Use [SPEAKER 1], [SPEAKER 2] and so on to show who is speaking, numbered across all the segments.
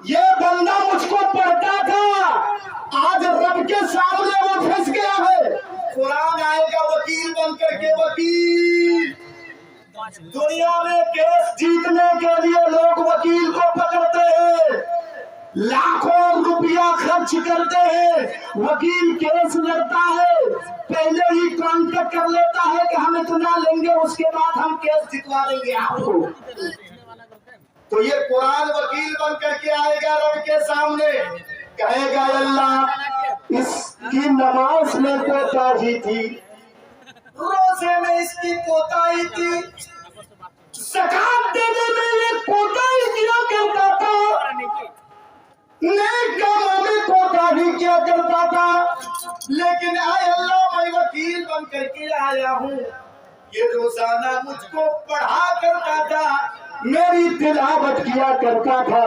[SPEAKER 1] یہ بندہ مجھ کو پڑھتا تھا، آج رب کے سامنے وہ پھنس گیا ہے۔ قرآن آئے گا وکیل بن کر کے، وکیل۔ دنیا میں کیس جیتنے کے لیے لوگ وکیل کو پکڑتے ہیں، لاکھوں روپیہ خرچ کرتے ہیں، وکیل کیس لڑتا ہے، پہلے ہی کانٹیکٹ کر لیتا ہے کہ ہم اتنا لیں گے، اس کے بعد ہم کیس جتوا دیں گے آپ کو۔ تو یہ قرآن وکیل بن کر کے آئے گا رب کے سامنے، کہے گا اللہ اس کی نماز میں کوتاہی تھی، روزے میں اس کی کوتاہی تھی، زکات دینے میں یہ کوتاہی کیا کرتا تھا، نیک کاموں میں کوتاہی کیا کرتا تھا، لیکن اے اللہ میں وکیل بن کر کے آیا ہوں، یہ روزانہ مجھ کو پڑھا کرتا تھا، میری تلاوت کیا کرتا تھا،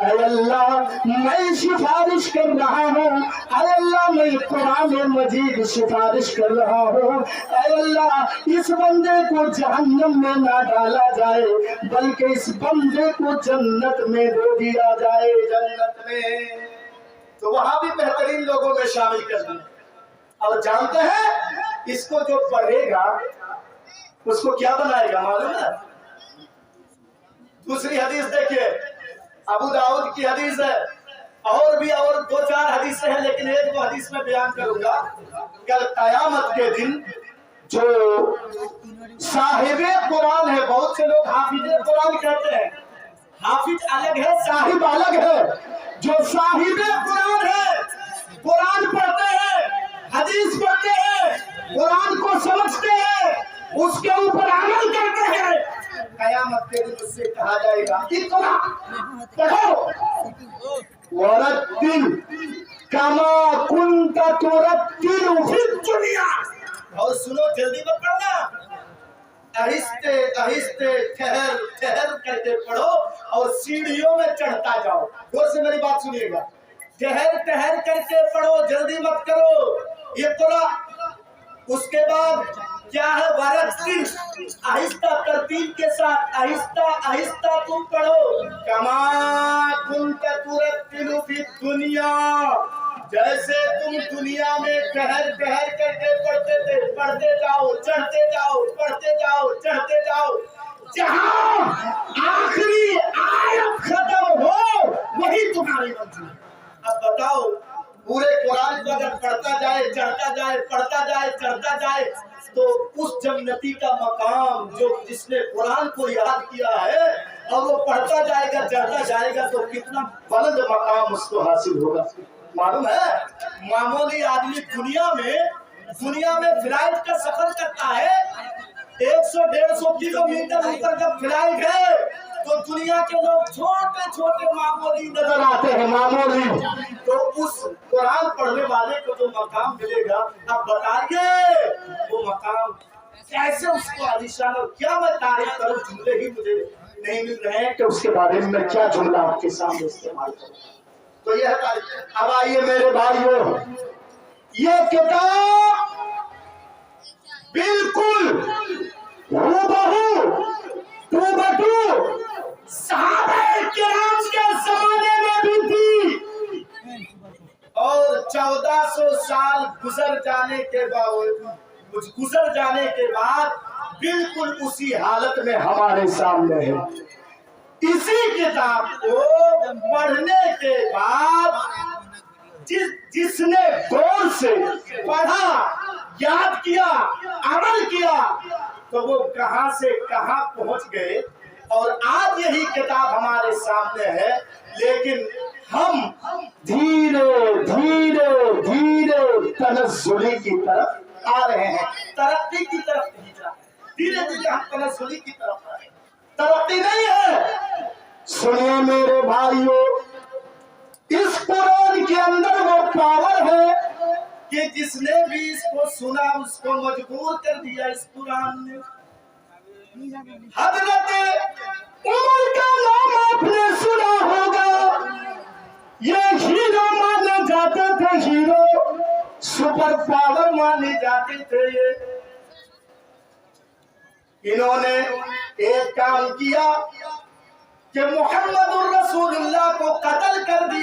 [SPEAKER 1] اے اللہ میں سفارش کر رہا ہوں، اے اللہ میں قرآن مجید سفارش کر رہا ہوں، اے اللہ اس بندے کو جہنم میں نہ ڈالا جائے بلکہ اس بندے کو جنت میں دے دیا جائے، جنت میں۔ تو وہاں بھی بہترین لوگوں میں شامل کر دیں۔ اور جانتے ہیں اس کو جو پڑھے گا اس کو کیا بنائے گا معلوم ہے؟ دوسری حدیث دیکھیے، ابو داؤد کی حدیث ہے، اور بھی اور دو چار حدیثیں ہیں، لیکن ایک دو حدیث میں بیان کروں گا۔ کل قیامت کے دن جو صاحب قرآن ہے، بہت سے لوگ حافظ قرآن کہتے ہیں، حافظ الگ ہے صاحب الگ ہے، جو صاحب قرآن ہے، قرآن پڑھتے ہیں، حدیث پڑھتے ہیں، قرآن کو سمجھتے ہیں، اس کے اوپر عمل کرتے ہیں، قیامت کے دن اس سے کہا جائے گا اقرا پڑھو ورتل کما کنت ترتل فی الدنیا، اور سنو جلدی مت پڑھنا، آہستہ آہستہ ٹھہر ٹھہر کر کے پڑھو اور سیڑھیوں میں چڑھتا جاؤ۔ غور سے میری بات سنیے گا، ٹھہر ٹھہر کر کے پڑھو، جلدی مت کرو، اقرا۔ اس کے بعد کیا ہے؟ ورتل، آہستہ ترتیب کے ساتھ آہستہ آہستہ تم پڑھو، کما کنت ترتل فی الدنیا، جیسے تم دنیا میں ٹھہر ٹھہر کر کے پڑھتے تھے، پڑھتے جاؤ چڑھتے جاؤ، پڑھتے جاؤ چڑھتے جاؤ، جہاں آخری آیت ختم ہو وہی تمہاری منزل۔ اب بتاؤ پورے قرآن کو اگر پڑھتا جائے چڑھتا جائے، پڑھتا جائے چڑھتا جائے، تو اس جنتی کا مقام جو جس نے قرآن کو یاد کیا ہے اور وہ پڑھتا جائے گا چڑھتا جائے گا، تو کتنا بلند مقام اس کو حاصل ہوگا معلوم ہے؟ معمولی آدمی دنیا میں فلائٹ کا سفر کرتا ہے، 100-150 کلومیٹر اوپر جب فلائٹ ہے تو دنیا کے لوگ چھوٹے چھوٹے معمولی نظر آتے ہیں، معمولی۔ تو اس قرآن پڑھنے والے کو جو مقام ملے گا، اب بتائیے وہ مقام کیسے اس کو عالیشان، اور کیا میں تعریف کروں، جملے ہی مجھے نہیں مل رہے ہیں کہ اس کے بارے میں کیا جملہ آپ کے سامنے استعمال کروں۔ تو یہ ہے۔ اب آئیے میرے بھائیوں، یہ کتاب بالکل صحابہ کرام کے زمانے میں بھی تھی، اور 1400 سال گزر جانے کے بعد بالکل اسی حالت میں ہمارے سامنے ہے۔ اسی کتاب کو پڑھنے کے بعد جس نے غور سے پڑھا، یاد کیا، عمل کیا، تو وہ کہاں سے کہاں پہنچ گئے، اور آج یہی کتاب ہمارے سامنے ہے، لیکن ہم دھیرے دھیرے دھیرے تنزلی کی طرف آ رہے ہیں، ترقی کی طرف نہیں جا رہے، دھیرے دھیرے ہم تنزلی کی طرف آ رہے ہیں، ترقی نہیں ہے۔ سنیے میرے بھائیوں، اس قرآن کے اندر وہ پاور ہے کہ جس نے بھی اس کو سنا اس کو مجبور کر دیا اس قرآن نے۔ حضرت عمر کا نام آپ نے سنا ہوگا، یہ ہیرو مانے جاتے تھے، ہیرو، سپر پاور مانے جاتے تھے۔ انہوں نے ایک کام کیا کہ محمد الرسول اللہ کو قتل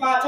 [SPEAKER 1] 5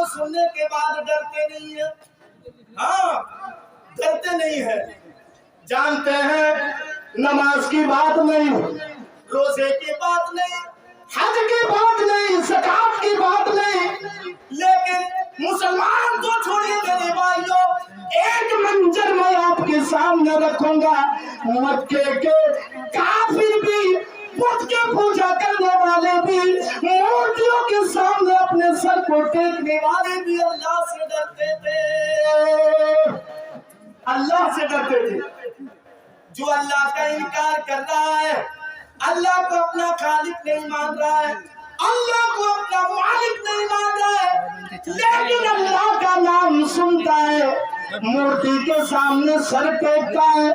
[SPEAKER 1] کو سننے کے بعد ڈرتے نہیں ہیں؟ ہاں ڈرتے نہیں ہیں. جانتے ہیں نماز کی بات نہیں, روزے کی بات نہیں, حج کی بات نہیں, زکات کی بات نہیں, لیکن مسلمان تو چھوڑیے میرے بھائیوں, ایک منظر میں آپ کے سامنے رکھوں گا. مکے کے کافر بھی, بت کے پوجا کرنے والے بھی, مورتیوں کے سامنے اپنے سر کو ٹیکنے والے بھی اللہ سے ڈرتے تھے, اللہ سے ڈرتے تھے. جو اللہ کا انکار کر رہا ہے, اللہ کو اپنا خالق نہیں مان رہا ہے, اللہ کو اپنا مالک نہیں مان رہا ہے, لیکن اللہ کا نام سنتا ہے, مورتی کے سامنے سر ٹیکتا ہے,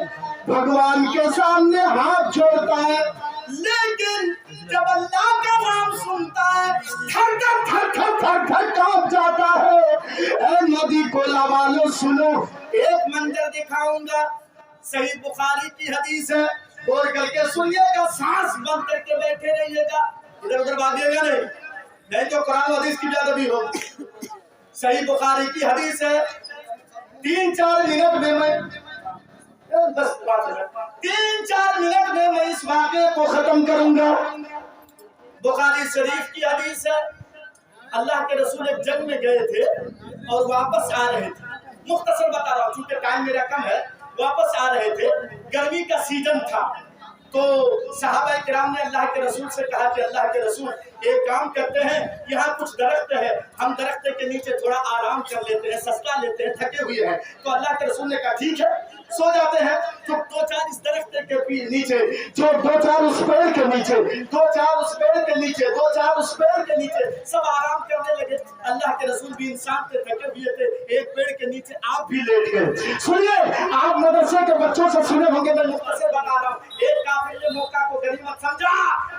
[SPEAKER 1] بھگوان کے سامنے ہاتھ جوڑتا ہے, لیکن جب اللہ کا نام سنتا ہے تھر تھر تھر تھر تھر تھر کانپ جاتا ہے. اے ندی کولا والو سنو, ایک منظر دکھاؤں گا, صحیح بخاری کی حدیث ہے, غور کر کے سنیے گا, سانس بند کر کے بیٹھے رہیے گا, ادھر ادھر بھاگیے گا نہیں تو قرآن و حدیث کی بیادبی ہو. صحیح بخاری کی حدیث ہے, 3-4 منٹ میں بس 3-4 منٹ میں اس واقعے کو ختم کروں گا. بخاری شریف کی حدیث ہے, اللہ کے رسول ایک جنگ میں گئے تھے اور واپس آ رہے تھے. مختصر بتا رہا ہوں چونکہ ٹائم میرا کم ہے. واپس آ رہے تھے, گرمی کا سیزن تھا, تو صحابہ کرام نے اللہ کے رسول سے کہا کہ اللہ کے رسول ایک کام کرتے ہیں, یہاں کچھ درخت ہے, ہم درخت کے نیچے تھوڑا آرام کر لیتے ہیں, سستا لیتے ہیں, تھکے ہوئے ہیں. تو اللہ کے رسول نے کہا ٹھیک ہے, سو جاتے ہیں. تو 2-4 اس درخت کے نیچے, جو 2-4 اس پیڑ کے نیچے, 2-4 اس پیڑ کے نیچے, 2-4 اس پیڑ کے نیچے سب آرام کرنے لگے. اللہ کے رسول بھی انسان تھے, تھکے ہوئے تھے, ایک پیڑ کے نیچے آپ بھی لیٹ گئے. سنیے, آپ مدرسے کے بچوں سے سنے ہوں گے, میں مختصر بتا رہا ہوں. ایک کافر نے موقع کو غنیمت سمجھا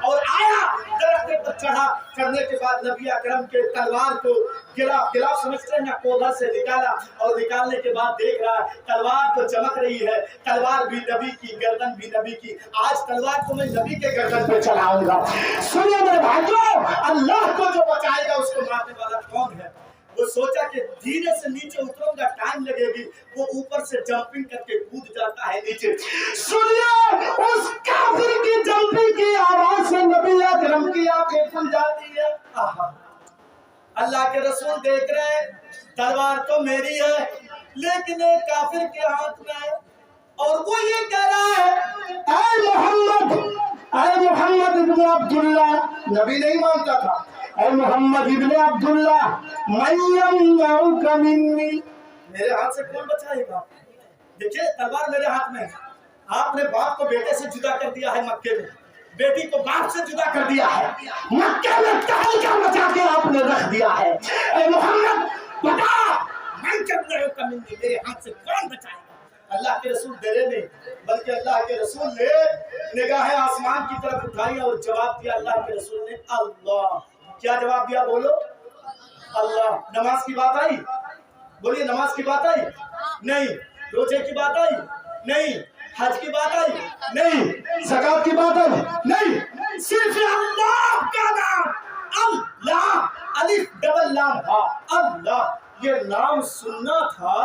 [SPEAKER 1] اور آیا, درخت پر چڑھا, چڑھنے کے بعد نبی اکرم کے تلوار کو گلا سمجھتے ہیں نا, کولا سے نکالا, اور نکالنے کے بعد دیکھ رہا ہے تلوار تو چمک رہی ہے, تلوار بھی نبی کی, گردن بھی نبی کی. آج تلوار کو میں نبی کے گردن پہ چلاؤں گا. سنیے میرے بھائیوں, اللہ کو جو بچائے گا اس کو مارنے والا کون ہے؟ وہ سوچا کہ دھیرے سے نیچے اتروں گا, ٹائم لگے گی. وہ اوپر سے جمپنگ کر کے کود جاتا ہے نیچے. سنیے, اس کافر کی جمپنگ کی آواز سے نبی اکرم کی آنکھیں کھل جاتی ہے. اللہ کے رسول دیکھ رہے ہیں, تلوار تو میری ہے لیکن ایک کافر کے ہاتھ میں ہے, اور وہ یہ کہہ رہا ہے اے محمد, اے محمد ابن عبداللہ. نبی نہیں مانتا تھا. اے محمد ابن عبداللہ, من یمنعک منی, میرے ہاتھ سے کون بچائے گا؟ دیکھیں تلوار میرے ہاتھ میں ہے. آپ نے باپ کو بیٹے سے جدا کر دیا ہے مکے میں, بیٹی کو باپ سے جدا کر دیا ہے, مکے میں تہلکہ مچا کے آپ نے رکھ دیا ہے. اے محمد بتا, من یمنعک منی, میرے ہاتھ سے کون بچائے گا؟ اللہ کے رسول ڈرے نہیں, بلکہ اللہ کے رسول نے نگاہیں آسمان کی طرف اٹھائی اور جواب دیا. اللہ کے رسول نے اللہ. کیا جواب دیا بولو؟ اللہ. نماز کی بات آئی؟ بولیے, نماز کی بات آئی نہیں, روزے کی بات آئی نہیں, حج کی بات آئی نہیں, زکات کی بات آئی نہیں, صرف اللہ کا نام, اللہ, الف ڈبل لام ہا, اللہ, یہ نام سننا تھا.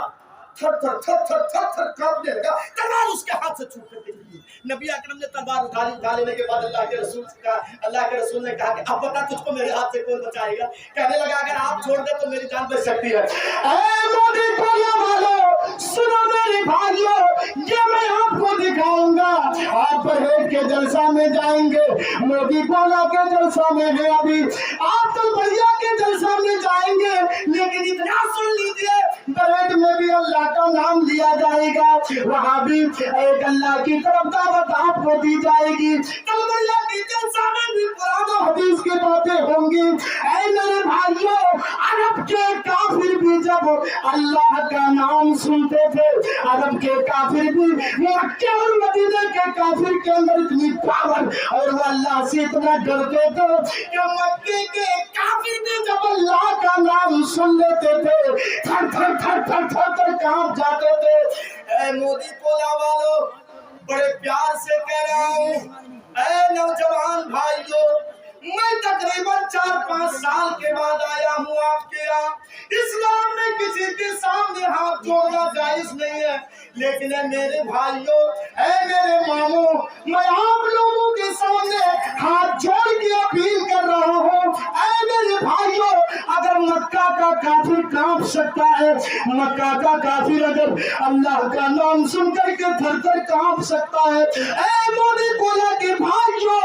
[SPEAKER 1] تھر تھر تھر تھر تھر تھر کانپنے لگا, تلوار اس کے ہاتھ سے چھوٹ کر گئی. نبی اکرم نے تلوار اٹھا لینے کے بعد اللہ کے رسول سے کہا, اللہ کے رسول نے کہا کہ اب بتا تجھ کو میرے ہاتھ سے کون بچائے گا؟ کہنے لگا اگر آپ چھوڑ دے تو میری جان بچ سکتی ہے. اے مودی کولا والو سنو میرے بھائیو, یہ میں آپ کو دکھاؤں گا. آپ پرہیز کے جلسہ میں جائیں گے, مودی کولا کے جلسہ میں ہے ابھی, آپ تو بڑھیا کے جلسہ میں جائیں گے, لیکن اتنا سن لیجیے پریڈ میں بھی اللہ کا نام لیا جائے گا, وہاں بھی ایک اللہ کی طرف دعوت آپ کو دی جائے گی, کل اللہ کی جلسہ میں بھی قرآن و حدیث کی باتیں ہوں گی. اے میرے بھائیوں, عرب کے کافر بھی جب اللہ کا نام سنتے تھے, عرب کے کافر بھی, مکہ اور مدینہ کے کافر کے اندر اتنی پاور اور وہ اللہ سے اتنا ڈرتے تھے کہ مکے کے کافر بھی جب اللہ کا نام سن لیتے تھے تھر تھر تھر تھر تھر تھر کانپ جاتے تھے. اے مودی کولا والو, بڑے پیار سے کہہ رہا ہوں, اے نوجوان بھائیو, میں تقریباً 4-5 سال کے بعد آیا ہوں آپ کے یہاں. اسلام میں کسی کے سامنے ہاتھ جوڑنا جائز نہیں ہے، لیکن اے میرے بھائیوں، اے میرے ماموں، میں آپ لوگوں کے سامنے ہاتھ جوڑ کے اپیل کر رہا ہوں. اے میرے بھائیوں، اگر مکہ کا کافر کانپ سکتا ہے، مکہ کا کافر اگر اللہ کا نام سن کر کے تھر تھر کانپ سکتا ہے، اے مودی کولا کے بھائیوں،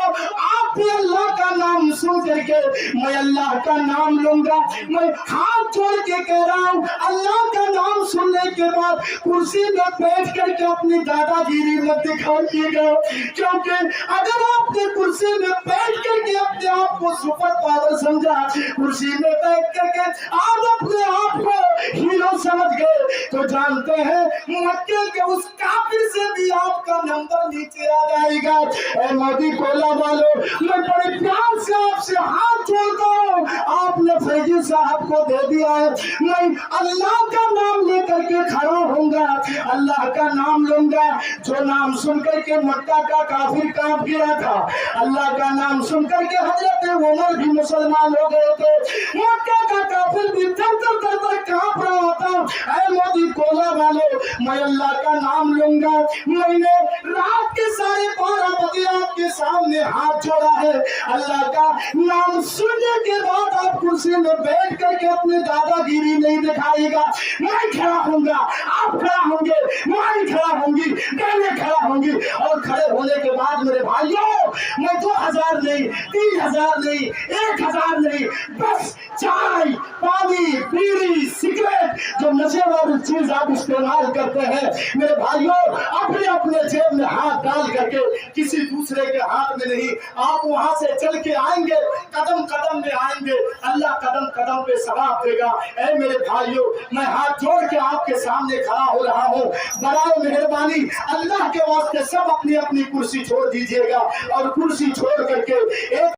[SPEAKER 1] آپ بھی اللہ کا نام سن کر کے میں اللہ کا نام لوں گا. میں ہاتھ جوڑ کے کہہ رہا ہوں، اللہ کا نام سننے کے بعد کرسی میں بیٹھ کر کے اپنی دادا گیری مت دکھائیے گا، کیونکہ اگر آپ نے کرسی میں بیٹھ کر کے اپنے آپ کو سپر پاور سمجھا، کرسی میں بیٹھ کر کے آپ اپنے آپ کو ہیرو سمجھ گئے، تو جانتے ہیں مکے کے اس کافر سے بھی آپ کا نمبر نیچے آ جائے گا. اے مودی کولا والو، میں بڑے پیار سے آپ سے ہاتھ جوڑتا ہوں. آپ نے فیضی صاحب کو دے دیا ہے، میں اللہ کا نام لے کر کے کھڑا ہوں گا، اللہ کا نام لوں گا. جو نام سن کر کے مکہ کا کافر کانپ گیا تھا، اللہ کا نام سن کر کے حضرت عمر بھی مسلمان ہو گئے تھے، مکہ کا کافر بھی تھر تھر تھر تھر کانپ رہا تھا. اے مودی کولا والو، میں اللہ کا نام لوں گا. میں نے رات کے 12:30 بجے آپ کے سامنے ہاتھ جوڑا ہے، اللہ کا نام سننے کے بعد آپ کرسی میں بیٹھ کر کے اپنے دادا گیری نہیں دکھائے گا. میں کھڑا ہوں گا، آپ کھڑا ہوں گے، میں کھڑا ہوں گی، بہنیں کھڑا ہوں گی، اور کھڑے ہونے کے بعد میرے بھائیوں، میں 2000 نہیں، 3000 نہیں، 1000 نہیں، بس چائے، پانی، بیڑی، سگریٹ، جو نشے والی چیز آپ استعمال کرتے ہیں، میرے بھائیوں، اپنے اپنے جیب میں ہاتھ ڈال کر کے، کسی دوسرے کے ہاتھ میں نہیں. آپ وہاں سے چل کے آئیں گے، قدم قدم میں آئیں گے، اللہ قدم قدم پہ ثواب دے گا. اے میرے بھائیوں، میں ہاتھ جوڑ کے آپ کے سامنے کھڑا ہو رہا ہوں. برائے مہربانی اللہ کے واسطے سب اپنی اپنی کرسی چھوڑ دیجئے گا، اور کرسی چھوڑ کر کے ایک